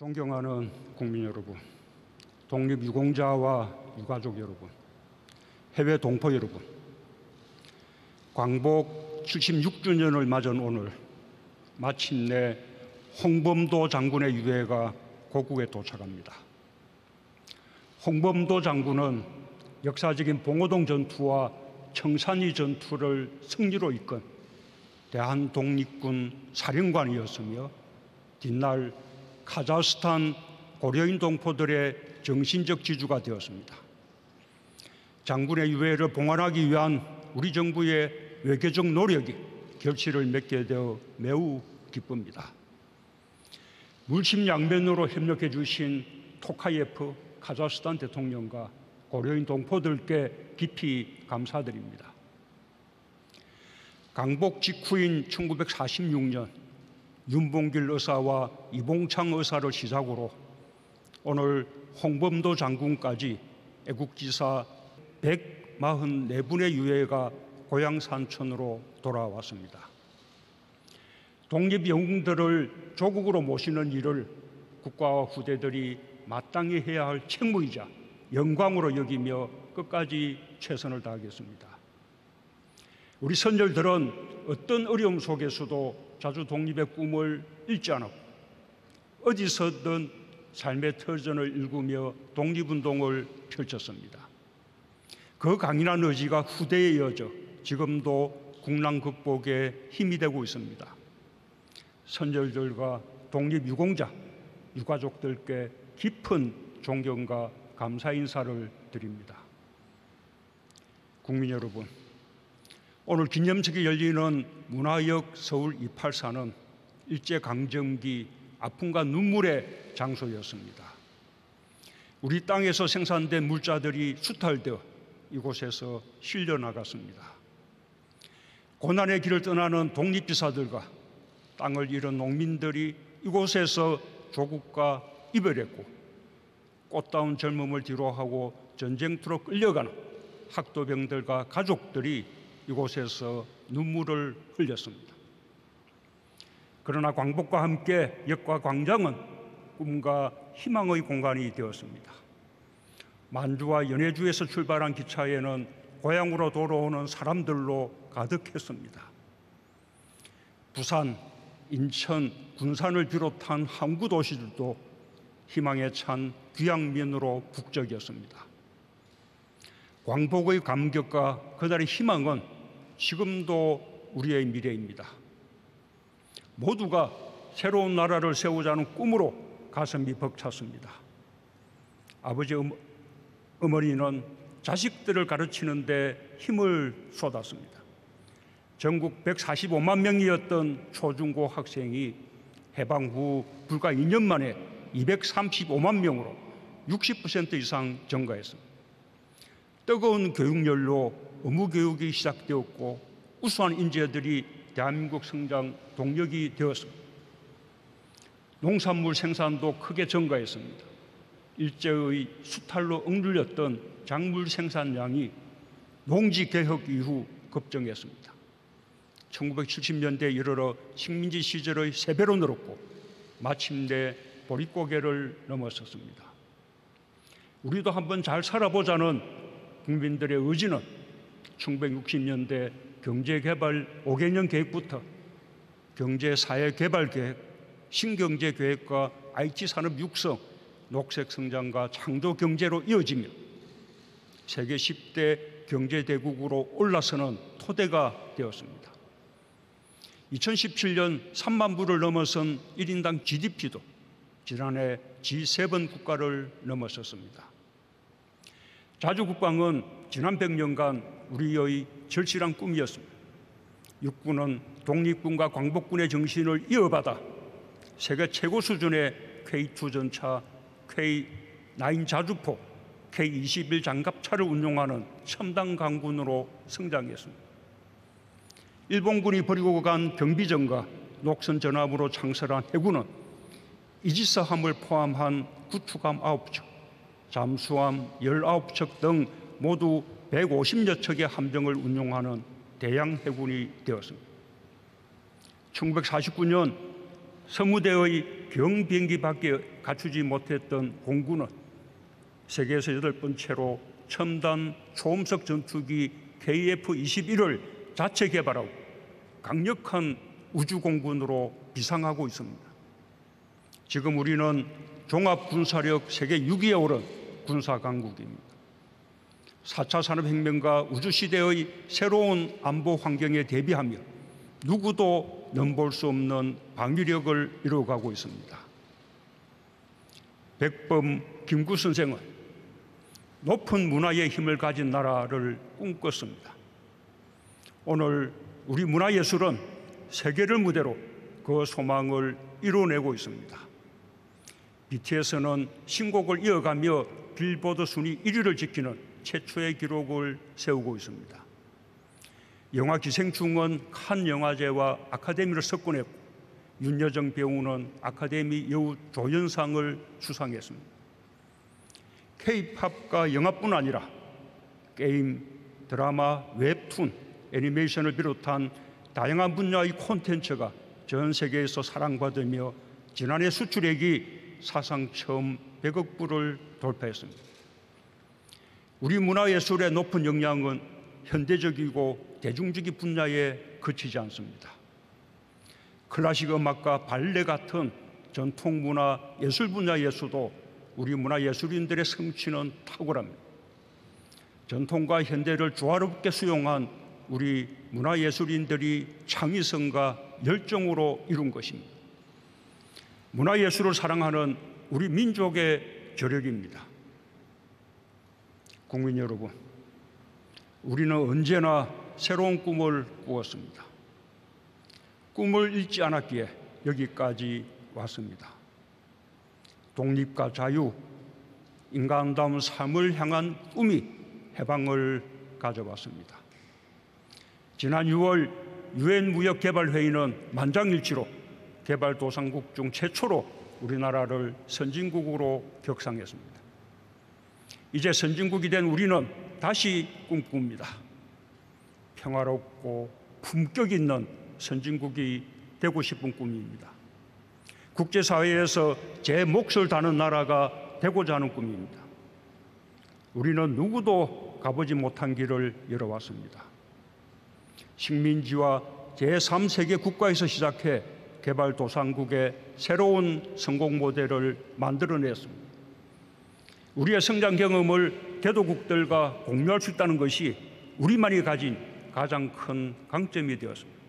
존경하는 국민 여러분, 독립유공자와 유가족 여러분, 해외 동포 여러분, 광복 76주년을 맞은 오늘 마침내 홍범도 장군의 유해가 고국에 도착합니다. 홍범도 장군은 역사적인 봉오동 전투와 청산리 전투를 승리로 이끈 대한독립군 사령관이었으며 뒷날 카자흐스탄 고려인 동포들의 정신적 지주가 되었습니다. 장군의 유해를 봉안하기 위한 우리 정부의 외교적 노력이 결실을 맺게 되어 매우 기쁩니다. 물심양면으로 협력해 주신 토카예프 카자흐스탄 대통령과 고려인 동포들께 깊이 감사드립니다. 광복 직후인 1946년 윤봉길 의사와 이봉창 의사를 시작으로 오늘 홍범도 장군까지 애국지사 144분의 유해가 고향 산천으로 돌아왔습니다. 독립영웅들을 조국으로 모시는 일을 국가와 후대들이 마땅히 해야 할 책무이자 영광으로 여기며 끝까지 최선을 다하겠습니다. 우리 선열들은 어떤 어려움 속에서도 자주 독립의 꿈을 잃지 않았고 어디서든 삶의 터전을 일구며 독립운동을 펼쳤습니다. 그 강인한 의지가 후대에 이어져 지금도 국난 극복에 힘이 되고 있습니다. 선열들과 독립유공자, 유가족들께 깊은 존경과 감사 인사를 드립니다. 국민 여러분, 오늘 기념식이 열리는 문화역 서울 284는 일제강점기 아픔과 눈물의 장소였습니다. 우리 땅에서 생산된 물자들이 수탈되어 이곳에서 실려나갔습니다. 고난의 길을 떠나는 독립기사들과 땅을 잃은 농민들이 이곳에서 조국과 이별했고 꽃다운 젊음을 뒤로하고 전쟁터로 끌려가는 학도병들과 가족들이 이곳에서 눈물을 흘렸습니다. 그러나 광복과 함께 역과 광장은 꿈과 희망의 공간이 되었습니다. 만주와 연해주에서 출발한 기차에는 고향으로 돌아오는 사람들로 가득했습니다. 부산, 인천, 군산을 비롯한 항구 도시들도 희망에 찬 귀향민으로 국적이었습니다. 광복의 감격과 그날의 희망은 지금도 우리의 미래입니다. 모두가 새로운 나라를 세우자는 꿈으로 가슴이 벅찼습니다. 아버지, 어머니는 자식들을 가르치는 데 힘을 쏟았습니다. 전국 145만 명이었던 초중고 학생이 해방 후 불과 2년 만에 235만 명으로 60% 이상 증가했습니다. 뜨거운 교육열로 의무교육이 시작되었고 우수한 인재들이 대한민국 성장 동력이 되었습니다. 농산물 생산도 크게 증가했습니다. 일제의 수탈로 억눌렸던 작물 생산량이 농지개혁 이후 급증했습니다. 1970년대에 이르러 식민지 시절의 3배로 늘었고 마침내 보릿고개를 넘어섰습니다. 우리도 한번 잘 살아보자는 국민들의 의지는 1960년대 경제개발 5개년 계획부터 경제사회개발계획, 신경제계획과 IT산업 육성, 녹색성장과 창조경제로 이어지며 세계 10대 경제대국으로 올라서는 토대가 되었습니다. 2017년 3만 불을 넘어선 1인당 GDP도 지난해 G7 국가를 넘어섰습니다. 자주국방은 지난 100년간 우리의 절실한 꿈이었습니다. 육군은 독립군과 광복군의 정신을 이어받아 세계 최고 수준의 K2 전차, K9 자주포, K21 장갑차를 운용하는 첨단 강군으로 성장했습니다. 일본군이 버리고 간 경비정과 녹선 전함으로 창설한 해군은 이지스함을 포함한 구축함 9척, 잠수함 19척 등 모두 150여 척의 함정을 운용하는 대양 해군이 되었습니다. 1949년 서무대의 경비행기밖에 갖추지 못했던 공군은 세계에서 8번째로 첨단 초음속 전투기 KF-21을 자체 개발하고 강력한 우주공군으로 비상하고 있습니다. 지금 우리는 종합군사력 세계 6위에 오른 군사강국입니다. 4차 산업혁명과 우주시대의 새로운 안보 환경에 대비하며 누구도 넘볼 수 없는 방위력을 이루어가고 있습니다. 백범 김구 선생은 높은 문화의 힘을 가진 나라를 꿈꿨습니다. 오늘 우리 문화예술은 세계를 무대로 그 소망을 이뤄내고 있습니다. BTS는 신곡을 이어가며 빌보드 순위 1위를 지키는 최초의 기록을 세우고 있습니다. 영화 기생충은 칸 영화제와 아카데미를 석권했고 윤여정 배우는 아카데미 여우 조연상을 수상했습니다. K-팝과 영화뿐 아니라 게임, 드라마, 웹툰, 애니메이션을 비롯한 다양한 분야의 콘텐츠가 전 세계에서 사랑받으며 지난해 수출액이 사상 처음 100억 불을 돌파했습니다. 우리 문화예술의 높은 역량은 현대적이고 대중적인 분야에 그치지 않습니다. 클래식 음악과 발레 같은 전통문화 예술 분야에서도 우리 문화예술인들의 성취는 탁월합니다. 전통과 현대를 조화롭게 수용한 우리 문화예술인들이 창의성과 열정으로 이룬 것입니다. 문화예술을 사랑하는 우리 민족의 저력입니다. 국민 여러분, 우리는 언제나 새로운 꿈을 꾸었습니다. 꿈을 잃지 않았기에 여기까지 왔습니다. 독립과 자유, 인간다운 삶을 향한 꿈이 해방을 가져왔습니다. 지난 6월 유엔 무역개발회의는 만장일치로 개발도상국 중 최초로 우리나라를 선진국으로 격상했습니다. 이제 선진국이 된 우리는 다시 꿈꿉니다. 평화롭고 품격 있는 선진국이 되고 싶은 꿈입니다. 국제사회에서 제 몫을 다하는 나라가 되고자 하는 꿈입니다. 우리는 누구도 가보지 못한 길을 열어왔습니다. 식민지와 제3세계 국가에서 시작해 개발도상국의 새로운 성공 모델을 만들어냈습니다. 우리의 성장 경험을 개도국들과 공유할 수 있다는 것이 우리만이 가진 가장 큰 강점이 되었습니다.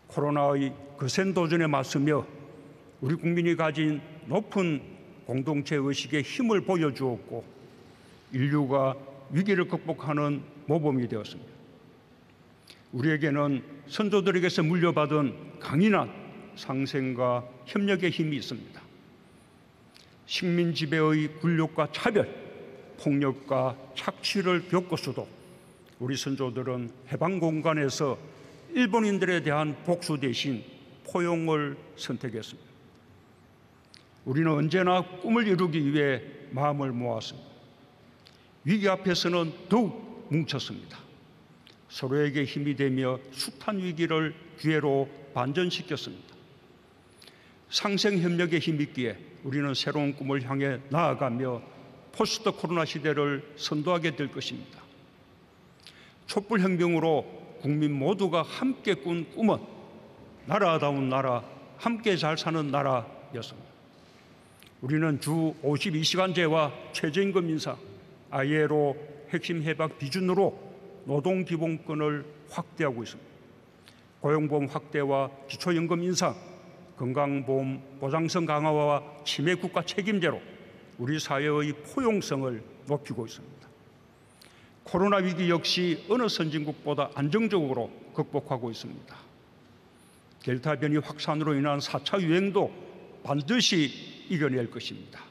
코로나의 거센 도전에 맞서며 우리 국민이 가진 높은 공동체 의식의 힘을 보여주었고 인류가 위기를 극복하는 모범이 되었습니다. 우리에게는 선조들에게서 물려받은 강인한 상생과 협력의 힘이 있습니다. 식민 지배의 굴욕과 차별, 폭력과 착취를 겪었어도 우리 선조들은 해방 공간에서 일본인들에 대한 복수 대신 포용을 선택했습니다. 우리는 언제나 꿈을 이루기 위해 마음을 모았습니다. 위기 앞에서는 더욱 뭉쳤습니다. 서로에게 힘이 되며 숱한 위기를 기회로 반전시켰습니다. 상생협력의 힘이 있기에 우리는 새로운 꿈을 향해 나아가며 포스트 코로나 시대를 선도하게 될 것입니다. 촛불혁명으로 국민 모두가 함께 꾼 꿈은 나라다운 나라, 함께 잘 사는 나라였습니다. 우리는 주 52시간제와 최저임금 인상, ILO 핵심 협약 비준으로 노동기본권을 확대하고 있습니다. 고용보험 확대와 기초연금 인상, 건강보험 보장성 강화와 치매국가 책임제로 우리 사회의 포용성을 높이고 있습니다. 코로나 위기 역시 어느 선진국보다 안정적으로 극복하고 있습니다. 델타 변이 확산으로 인한 4차 유행도 반드시 이겨낼 것입니다.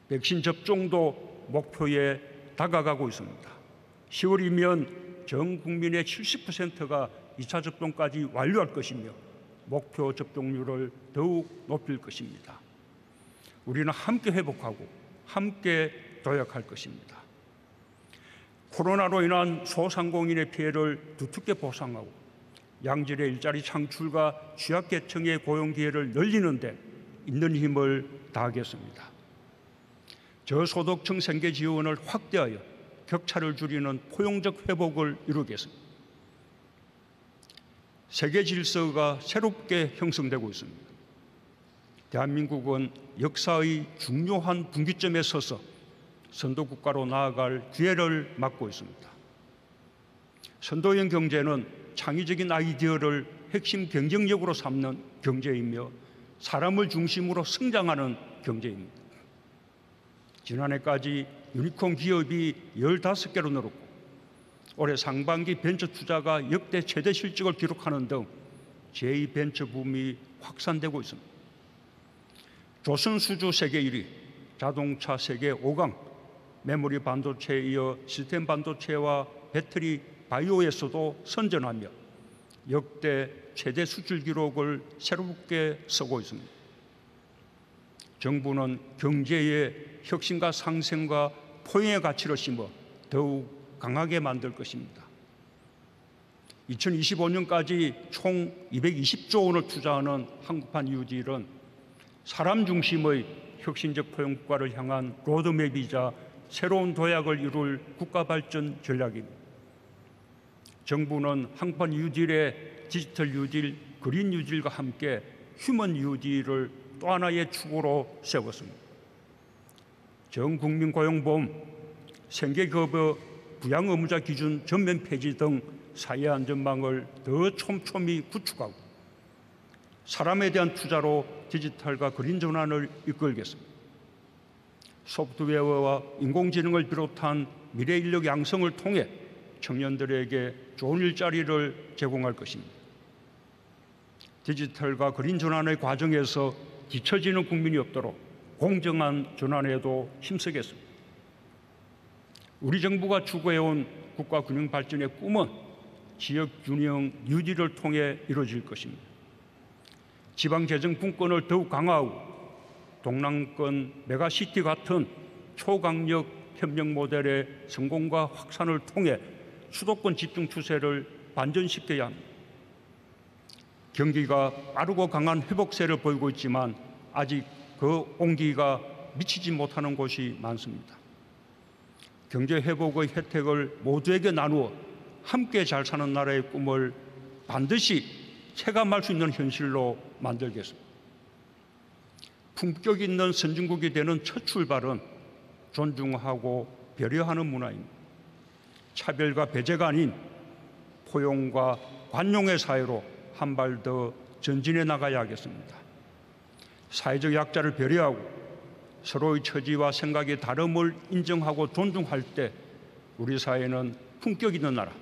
백신 접종도 목표에 다가가고 있습니다. 10월이면 전 국민의 70%가 2차 접종까지 완료할 것이며 목표 접종률을 더욱 높일 것입니다. 우리는 함께 회복하고 함께 도약할 것입니다. 코로나로 인한 소상공인의 피해를 두텁게 보상하고 양질의 일자리 창출과 취약계층의 고용 기회를 늘리는 데 있는 힘을 다하겠습니다. 저소득층 생계 지원을 확대하여 격차를 줄이는 포용적 회복을 이루겠습니다. 세계 질서가 새롭게 형성되고 있습니다. 대한민국은 역사의 중요한 분기점에 서서 선도국가로 나아갈 기회를 맞고 있습니다. 선도형 경제는 창의적인 아이디어를 핵심 경쟁력으로 삼는 경제이며 사람을 중심으로 성장하는 경제입니다. 지난해까지 유니콘 기업이 15개로 늘었고 올해 상반기 벤처 투자가 역대 최대 실적을 기록하는 등 제2벤처 붐이 확산되고 있습니다. 조선수주 세계 1위, 자동차 세계 5강, 메모리 반도체에 이어 시스템 반도체와 배터리 바이오에서도 선전하며 역대 최대 수출 기록을 새롭게 쓰고 있습니다. 정부는 경제의 혁신과 상생과 포용의 가치를 심어 더욱 강하게 만들 것입니다. 2025년까지 총 220조 원을 투자하는 한국판 뉴딜은 사람 중심의 혁신적 포용국가를 향한 로드맵이자 새로운 도약을 이룰 국가발전 전략입니다. 정부는 한국판 뉴딜의 디지털 뉴딜, 그린 뉴딜과 함께 휴먼 뉴딜을 또 하나의 축으로 세웠습니다. 전국민 고용보험, 생계급여 부양 의무자 기준 전면 폐지 등 사회 안전망을 더 촘촘히 구축하고 사람에 대한 투자로 디지털과 그린 전환을 이끌겠습니다. 소프트웨어와 인공지능을 비롯한 미래 인력 양성을 통해 청년들에게 좋은 일자리를 제공할 것입니다. 디지털과 그린 전환의 과정에서 뒤처지는 국민이 없도록 공정한 전환에도 힘쓰겠습니다. 우리 정부가 추구해온 국가 균형 발전의 꿈은 지역 균형 뉴딜을 통해 이루어질 것입니다. 지방재정 분권을 더욱 강화하고 동남권 메가시티 같은 초강력 협력 모델의 성공과 확산을 통해 수도권 집중 추세를 반전시켜야 합니다. 경기가 빠르고 강한 회복세를 보이고 있지만 아직 그 온기가 미치지 못하는 곳이 많습니다. 경제 회복의 혜택을 모두에게 나누어 함께 잘 사는 나라의 꿈을 반드시 체감할 수 있는 현실로 만들겠습니다. 품격 있는 선진국이 되는 첫 출발은 존중하고 배려하는 문화입니다. 차별과 배제가 아닌 포용과 관용의 사회로 한 발 더 전진해 나가야 하겠습니다. 사회적 약자를 배려하고 서로의 처지와 생각의 다름을 인정하고 존중할 때 우리 사회는 품격 있는 나라,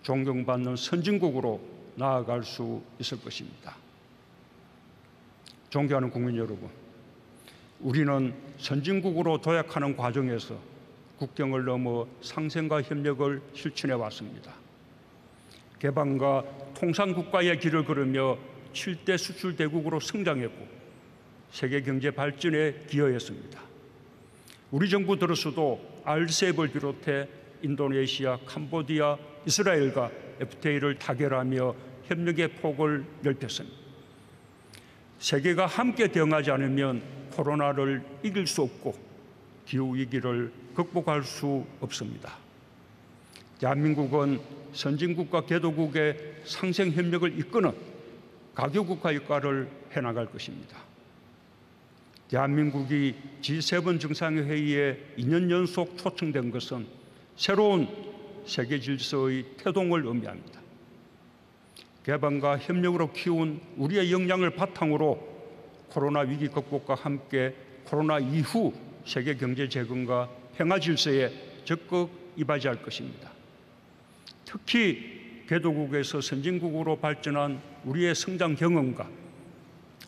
존경받는 선진국으로 나아갈 수 있을 것입니다. 존경하는 국민 여러분, 우리는 선진국으로 도약하는 과정에서 국경을 넘어 상생과 협력을 실천해 왔습니다. 개방과 통상국가의 길을 걸으며 7대 수출 대국으로 성장했고 세계 경제 발전에 기여했습니다. 우리 정부 들어서도 RCEP을 비롯해 인도네시아, 캄보디아, 이스라엘과 FTA를 타결하며 협력의 폭을 넓혔습니다. 세계가 함께 대응하지 않으면 코로나를 이길 수 없고 기후위기를 극복할 수 없습니다. 대한민국은 선진국과 개도국의 상생협력을 이끄는 가교국가 역할을 해나갈 것입니다. 대한민국이 G7 정상회의에 2년 연속 초청된 것은 새로운 세계 질서의 태동을 의미합니다. 개방과 협력으로 키운 우리의 역량을 바탕으로 코로나 위기 극복과 함께 코로나 이후 세계 경제 재건과 평화 질서에 적극 이바지할 것입니다. 특히 개도국에서 선진국으로 발전한 우리의 성장 경험과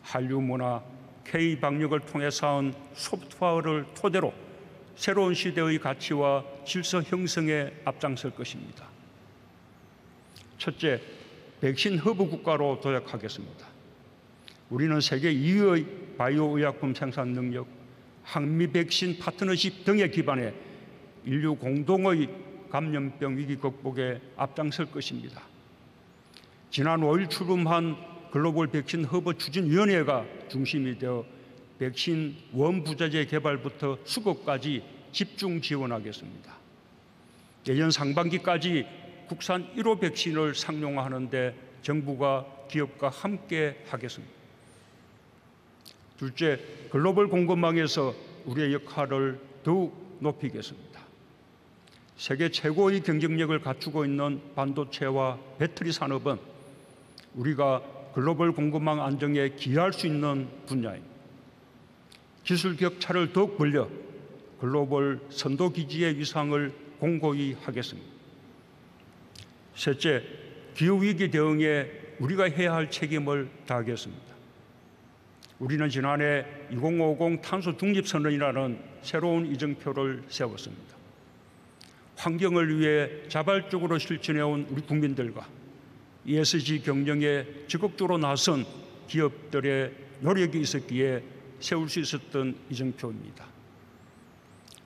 한류 문화, K-방역을 통해 쌓은 소프트파워를 토대로 새로운 시대의 가치와 질서 형성에 앞장설 것입니다. 첫째, 백신 허브 국가로 도약하겠습니다. 우리는 세계 2위의 바이오 의약품 생산 능력, 한미 백신 파트너십 등에 기반해 인류 공동의 감염병 위기 극복에 앞장설 것입니다. 지난 5일 출범한 글로벌 백신 허브 추진위원회가 중심이 되어 백신 원부자재 개발부터 수급까지 집중 지원하겠습니다. 내년 상반기까지 국산 1호 백신을 상용화하는 데 정부가 기업과 함께 하겠습니다. 둘째, 글로벌 공급망에서 우리의 역할을 더욱 높이겠습니다. 세계 최고의 경쟁력을 갖추고 있는 반도체와 배터리 산업은 우리가 글로벌 공급망 안정에 기여할 수 있는 분야입니다. 기술 격차를 더욱 벌려 글로벌 선도기지의 위상을 공고히 하겠습니다. 셋째, 기후위기 대응에 우리가 해야 할 책임을 다하겠습니다. 우리는 지난해 2050 탄소 중립 선언이라는 새로운 이정표를 세웠습니다. 환경을 위해 자발적으로 실천해온 우리 국민들과 ESG 경영에 적극적으로 나선 기업들의 노력이 있었기에 세울 수 있었던 이정표입니다.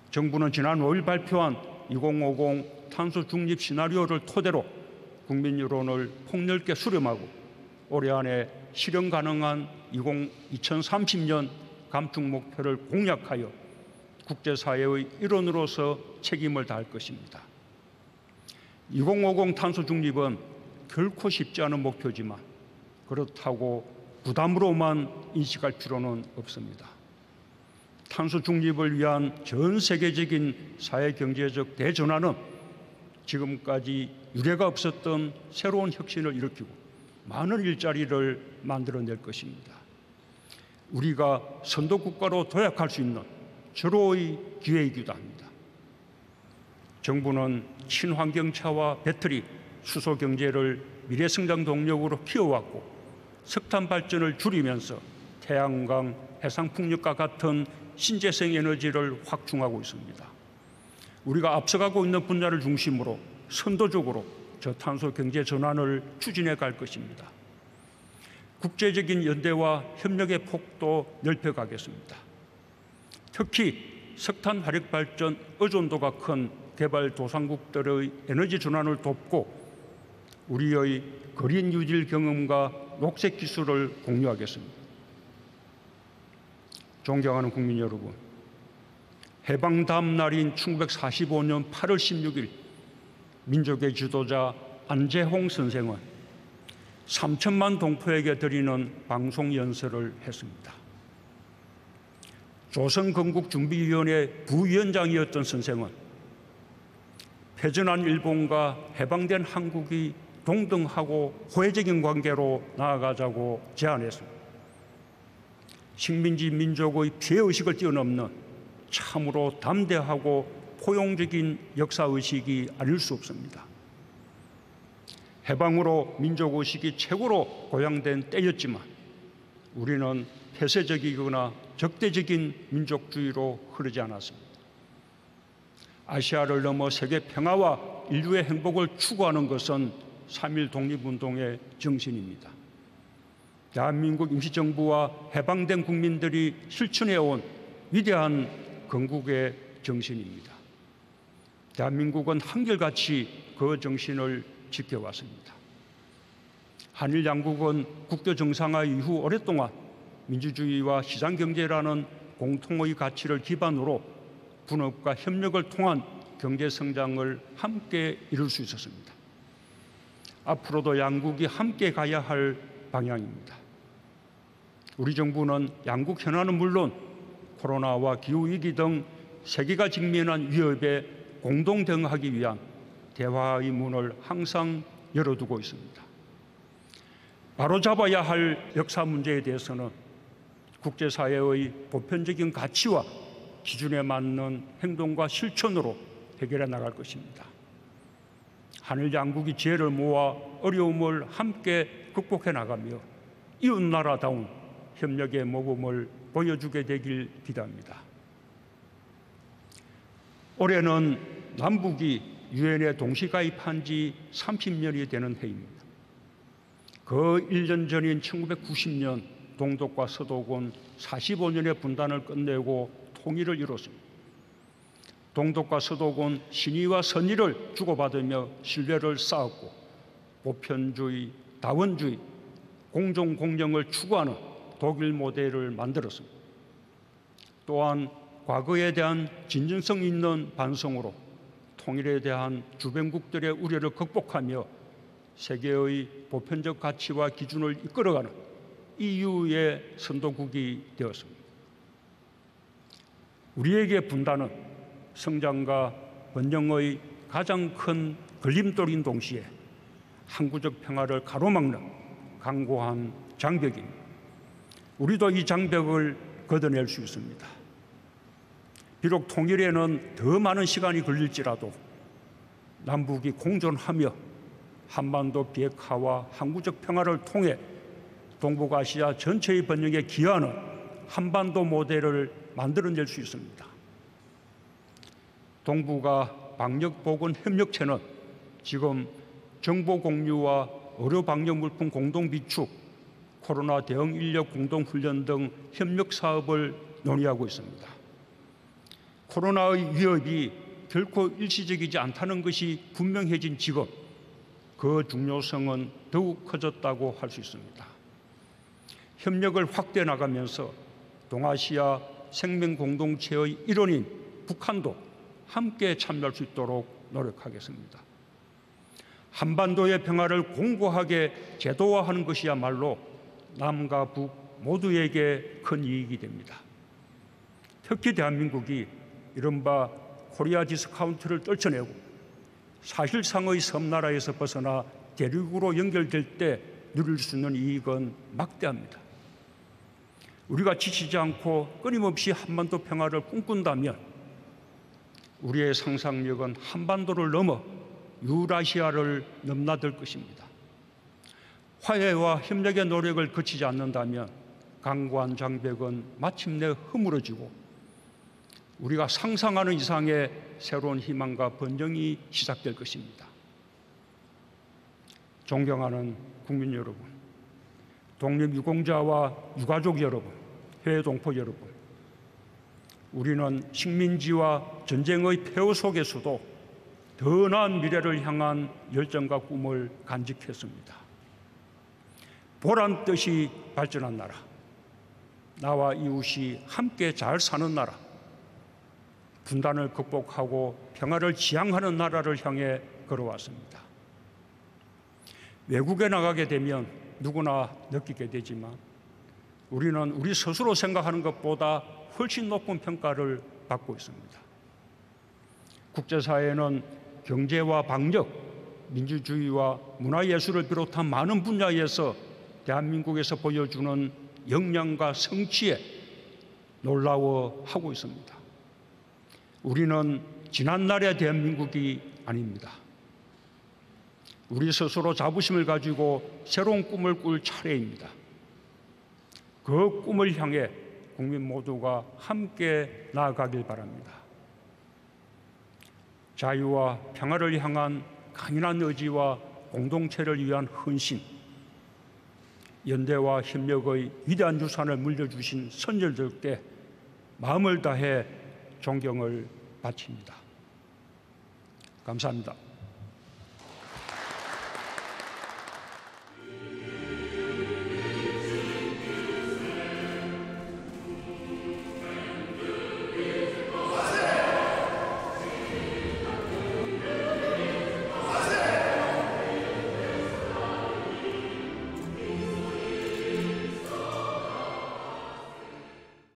정부는 지난 5일 발표한 2050 탄소 중립 시나리오를 토대로 국민 여론을 폭넓게 수렴하고 올해 안에 실현 가능한 2030년 감축 목표를 공약하여 국제사회의 일원으로서 책임을 다할 것입니다. 2050 탄소 중립은 결코 쉽지 않은 목표지만 그렇다고 부담으로만 인식할 필요는 없습니다. 탄소 중립을 위한 전 세계적인 사회경제적 대전환은 지금까지 유례가 없었던 새로운 혁신을 일으키고 많은 일자리를 만들어낼 것입니다. 우리가 선도국가로 도약할 수 있는 절호의 기회이기도 합니다. 정부는 친환경차와 배터리, 수소경제를 미래성장 동력으로 키워왔고 석탄 발전을 줄이면서 태양광, 해상풍력과 같은 신재생 에너지를 확충하고 있습니다. 우리가 앞서가고 있는 분야를 중심으로 선도적으로 저탄소 경제 전환을 추진해 갈 것입니다. 국제적인 연대와 협력의 폭도 넓혀가겠습니다. 특히 석탄 화력 발전 의존도가 큰 개발도상국들의 에너지 전환을 돕고 우리의 그린 뉴딜 경험과 녹색 기술을 공유하겠습니다. 존경하는 국민 여러분, 해방 다음 날인 1945년 8월 16일 민족의 지도자 안재홍 선생은 3천만 동포에게 드리는 방송 연설을 했습니다. 조선건국준비위원회 부위원장이었던 선생은 패전한 일본과 해방된 한국이 동등하고 호혜적인 관계로 나아가자고 제안했습니다. 식민지 민족의 피해의식을 뛰어넘는 참으로 담대하고 포용적인 역사의식이 아닐 수 없습니다. 해방으로 민족의식이 최고로 고양된 때였지만 우리는 폐쇄적이거나 적대적인 민족주의로 흐르지 않았습니다. 아시아를 넘어 세계 평화와 인류의 행복을 추구하는 것은 3.1 독립운동의 정신입니다. 대한민국 임시정부와 해방된 국민들이 실천해온 위대한 건국의 정신입니다. 대한민국은 한결같이 그 정신을 지켜왔습니다. 한일 양국은 국교 정상화 이후 오랫동안 민주주의와 시장경제라는 공통의 가치를 기반으로 분업과 협력을 통한 경제성장을 함께 이룰 수 있었습니다. 앞으로도 양국이 함께 가야 할 방향입니다. 우리 정부는 양국 현안은 물론 코로나와 기후위기 등 세계가 직면한 위협에 공동 대응하기 위한 대화의 문을 항상 열어두고 있습니다. 바로잡아야 할 역사 문제에 대해서는 국제사회의 보편적인 가치와 기준에 맞는 행동과 실천으로 해결해 나갈 것입니다. 한일 양국이 지혜를 모아 어려움을 함께 극복해 나가며 이웃나라다운 협력의 모범을 보여주게 되길 기대합니다. 올해는 남북이 유엔에 동시 가입한 지 30년이 되는 해입니다. 그 1년 전인 1990년 동독과 서독은 45년의 분단을 끝내고 통일을 이뤘습니다. 동독과 서독은 신의와 선의를 주고받으며 신뢰를 쌓았고 보편주의, 다원주의, 공정공정을 추구하는 독일 모델을 만들었습니다. 또한 과거에 대한 진정성 있는 반성으로 통일에 대한 주변국들의 우려를 극복하며 세계의 보편적 가치와 기준을 이끌어가는 EU의 선도국이 되었습니다. 우리에게 분단은 성장과 번영의 가장 큰 걸림돌인 동시에 항구적 평화를 가로막는 강고한 장벽입니다. 우리도 이 장벽을 걷어낼 수 있습니다. 비록 통일에는 더 많은 시간이 걸릴지라도 남북이 공존하며 한반도 비핵화와 항구적 평화를 통해 동북아시아 전체의 번영에 기여하는 한반도 모델을 만들어낼 수 있습니다. 동북아 방역보건협력체는 지금 정보 공유와 의료 방역 물품 공동 비축, 코로나 대응 인력 공동 훈련 등 협력 사업을 논의하고 있습니다. 코로나의 위협이 결코 일시적이지 않다는 것이 분명해진 지금 그 중요성은 더욱 커졌다고 할 수 있습니다. 협력을 확대해 나가면서 동아시아 생명 공동체의 일원인 북한도 함께 참여할 수 있도록 노력하겠습니다. 한반도의 평화를 공고하게 제도화하는 것이야말로 남과 북 모두에게 큰 이익이 됩니다. 특히 대한민국이 이른바 코리아 디스카운트를 떨쳐내고 사실상의 섬나라에서 벗어나 대륙으로 연결될 때 누릴 수 있는 이익은 막대합니다. 우리가 지치지 않고 끊임없이 한반도 평화를 꿈꾼다면 우리의 상상력은 한반도를 넘어 유라시아를 넘나들 것입니다. 화해와 협력의 노력을 거치지 않는다면 강고한 장벽은 마침내 허물어지고 우리가 상상하는 이상의 새로운 희망과 번영이 시작될 것입니다. 존경하는 국민 여러분, 독립유공자와 유가족 여러분, 해외 동포 여러분, 우리는 식민지와 전쟁의 폐허 속에서도 더 나은 미래를 향한 열정과 꿈을 간직했습니다. 보란 듯이 발전한 나라, 나와 이웃이 함께 잘 사는 나라, 분단을 극복하고 평화를 지향하는 나라를 향해 걸어왔습니다. 외국에 나가게 되면 누구나 느끼게 되지만 우리는 우리 스스로 생각하는 것보다 훨씬 높은 평가를 받고 있습니다. 국제사회는 경제와 방역, 민주주의와 문화예술을 비롯한 많은 분야에서 대한민국에서 보여주는 역량과 성취에 놀라워하고 있습니다. 우리는 지난날의 대한민국이 아닙니다. 우리 스스로 자부심을 가지고 새로운 꿈을 꿀 차례입니다. 그 꿈을 향해 국민 모두가 함께 나아가길 바랍니다. 자유와 평화를 향한 강인한 의지와 공동체를 위한 헌신, 연대와 협력의 위대한 유산을 물려주신 선열들께 마음을 다해 존경을 바칩니다. 감사합니다.